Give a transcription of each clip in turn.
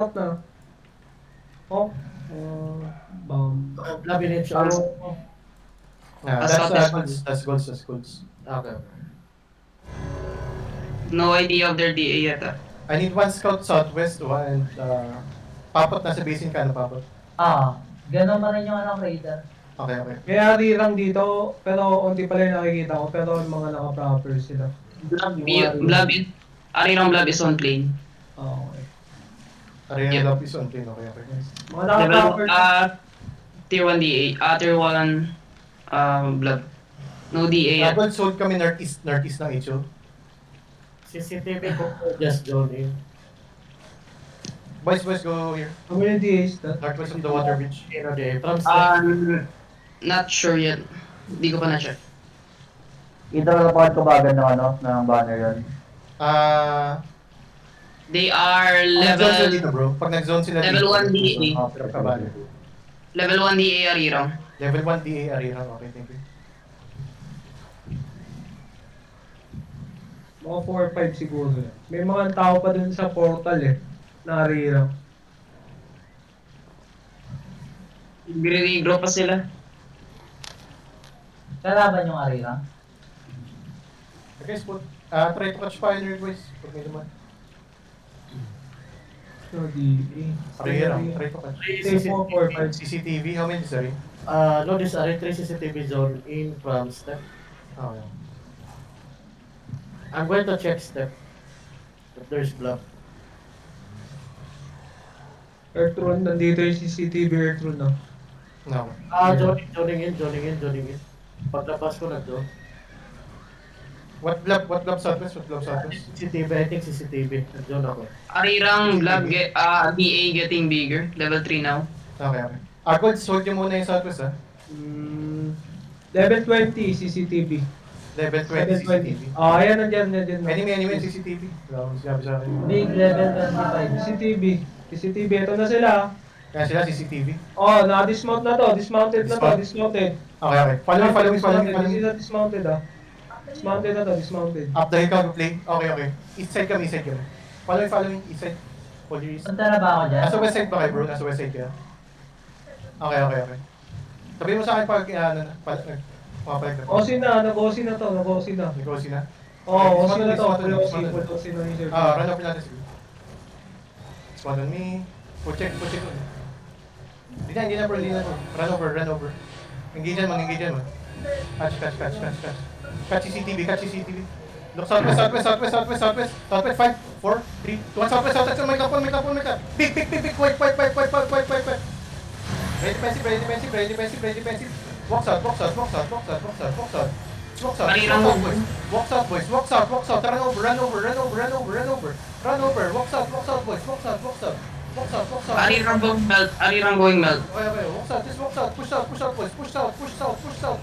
Out na. Oh, bomb. Labyrinth siya. Oh, That's goods. Okay. No idea of their DA yet ah. I need one scout southwest, one, Papot, nasa basin ka na, Papot. Ganun pa rin yung ano, radar. Okay. Kaya rirang dito, pero unti pala yung nakikita ko, pero yung mga naka-proper sila. Blob is, Arirang Blob is on plane. Okay. Arena Yep. Love is on plane, okay. Mga naka-proper. Tier 1 DA, Tier 1 Blob. No DA yet. Tapos sold kami northeast ng HO. CCTV ko just join in. Boys, go here. Community is that. Northwest of the water bridge. From Not sure yet. Hindi ko pa na-check. Ito ko ba agad ng ano, ng banner yun? They are Nag-zone sila level dito, bro. Pag nag-zone sila level 1 DA. Kabalo. Level 1 DA Arirang. Level 1 DA Arena, okay, thank you. Mga 4-5 siguro. May mga tao pa dun sa portal eh. Narirang. Gre-regroup pa sila. Kalaban yung Arira. Okay, spot. Try to catch Pioneer, boys. Pag may naman. So, DA. Arena, try to catch. Say 4-4-5. CCTV, how many, sorry? no, this are 3 CCTV zone in from step. Okay. I'm going to check step. If there's block. Earthron, nandito yung CCTV Earthron na. No. Joining in. Paglabas ko na doon. What blob southwest? CCTV, I think CCTV. Nag-join ako. Arirang Blob DA getting bigger. Level 3 now. Okay. Argold, hold nyo muna yung southwest, ha? Level 20 CCTV. Level 20 CCTV. Ayan, nandyan. Anyway, CCTV. Wala akong sinabi sa akin. Big level 25. CCTV, ito na sila. Kaya sila CCTV. Oh, na-dismount na to. Dismounted na to. Dismounted. Okay. Follow me. Hindi na dismounted ah. Dismounted na to. Dismounted. Up the hill ka, play. Okay. East side kami. Follow me. East side. Hold your east. Punta na ba ako dyan? Nasa west side ba kayo, bro? Nasa west side kayo? Okay. Sabihin mo sa akin pag, pumapalag na. Osi na. Nag-Osi na to. Nag-Osi na. May Osi na? Oo, Osi na to. Dismounted, Full dismounted. Osi na yung server. Run up natin siguro. Spawn on me. Pull check. Hindi na bro. Run over. Engage mo. Catch. Catch CCTV. Look, southwest. 5, 4, 3, 2, 1, southwest. May kapon. Big. White. Ready defensive. Walk south. Walk south, boys. Run over. Walk south, boys. Walk south. Arirang going melt. Okay. Walk south. Push south, boys. Push south,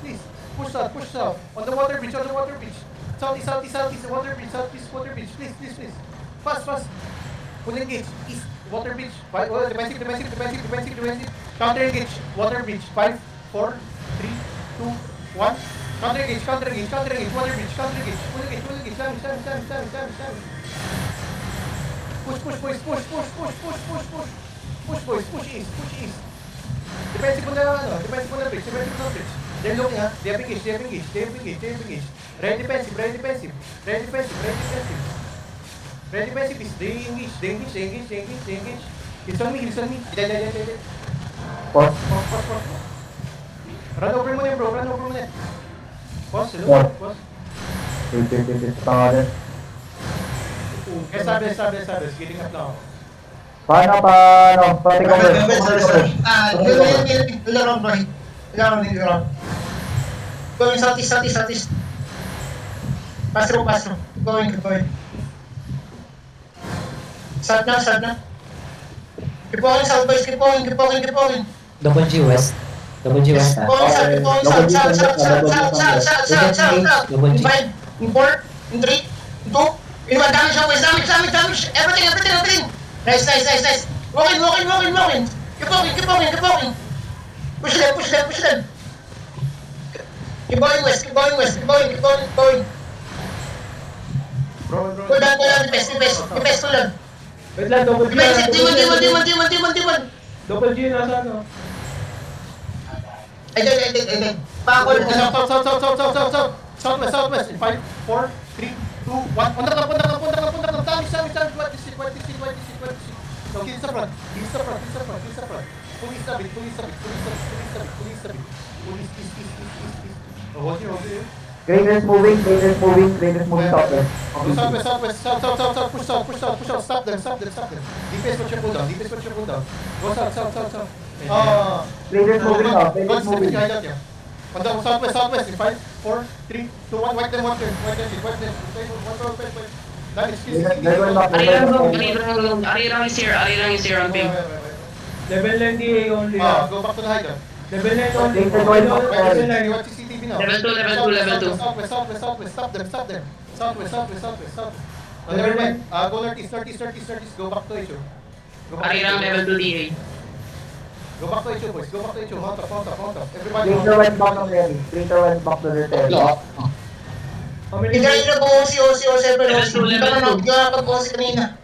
please. Push south. On the water bridge. Southeast, water bridge. Please. Fast. Full engage. East, water bridge. Defensive. Counter engage. Water bridge. 5, 4, 3, 2, 1. Counter engage. Water bridge. Full engage. Slam. Push, boys. Push east. Defensive on the bridge. They're looking, ha? They have engaged. Ready defensive. Ready defensive is they engage. It's on me. Dead. Pause. Run over mo na, bro. Pause. Wait. Pangalan. Establish. Getting up now. Paano? Pati ko ba? Laro. Going southeast. Pass through. Keep going. Start na. Keep going, south boys. Keep going. Double G West ha? Going south. Double In G. 5, in 4, in 3, in 2, in 1. Damage. Everything. Nice. Walk in. Keep walking. Push them. Keep going west. Bro. Pull down the best. Pull down. Wait lang, double G. Demon. Double G nasa ano? Ay. Pakol. Southwest. In 5, 4, 3, 2, 1. Punta ka. Damage. What is it? No, kill sa front. Police a bit. Police. Oh, hold you. Raiders moving southwest. Go southwest. South. Push out. Stop them. Defense, watch your cooldown. Go south. Raiders moving out. Go moving. Punta ko southwest. In 5, 4, 3, 2, 1. Wipe them. Damage. Ari lang is here on ping. Level 9 DA only. Go back to the hideout. Level 9 only. Later going back. Level 9. Watch CCTV now. Level 2. Southwest. Stop them. Southwest. Level 1. Go northeast. Go back to HO. Ari lang level 2 DA. Go back to HO, boys. Mount up. Everybody Later went back to their terry. How many? Hindi na buong si Osi, pero Level two. hindi ka na nag-buong si kanina.